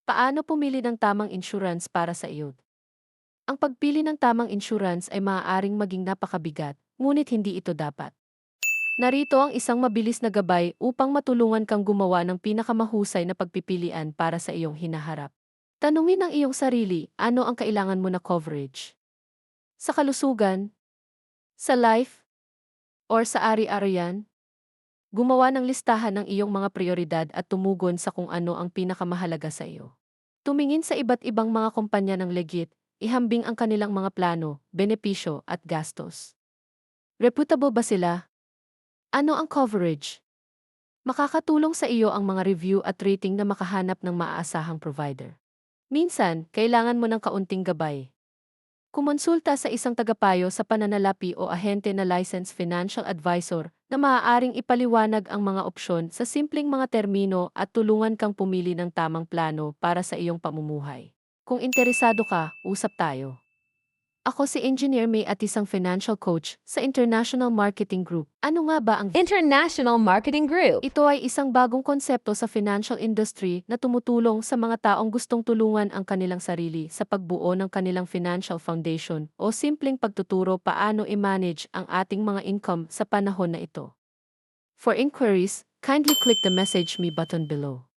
Paano pumili ng tamang insurance para sa iyo? Ang pagpili ng tamang insurance ay maaaring maging napakabigat, ngunit hindi ito dapat. Narito ang isang mabilis na gabay upang matulungan kang gumawa ng pinakamahusay na pagpipilian para sa iyong hinaharap. Tanungin ang iyong sarili, ano ang kailangan mo na coverage? Sa kalusugan, sa life, or sa ari-arian? Gumawa ng listahan ng iyong mga prioridad at tumugon sa kung ano ang pinakamahalaga sa iyo. Tumingin sa iba't ibang mga kumpanya ng legit, ihambing ang kanilang mga plano, benepisyo at gastos. Reputable ba sila? Ano ang coverage? Makakatulong sa iyo ang mga review at rating na makahanap ng maaasahang provider. Minsan, kailangan mo ng kaunting gabay. Kumonsulta sa isang tagapayo sa pananalapi o ahente na licensed financial advisor na maaaring ipaliwanag ang mga opsyon sa simpleng mga termino at tulungan kang pumili ng tamang plano para sa iyong pamumuhay. Kung interesado ka, usap tayo. Ako si Engineer May at isang financial coach sa International Marketing Group. Ano nga ba ang International Marketing Group. ito ay isang bagong konsepto sa financial industry na tumutulong sa mga taong gustong tulungan ang kanilang sarili sa pagbuo ng kanilang financial foundation o simpleng pagtuturo paano i-manage ang ating mga income sa panahon na ito. For inquiries, kindly click the message me button below.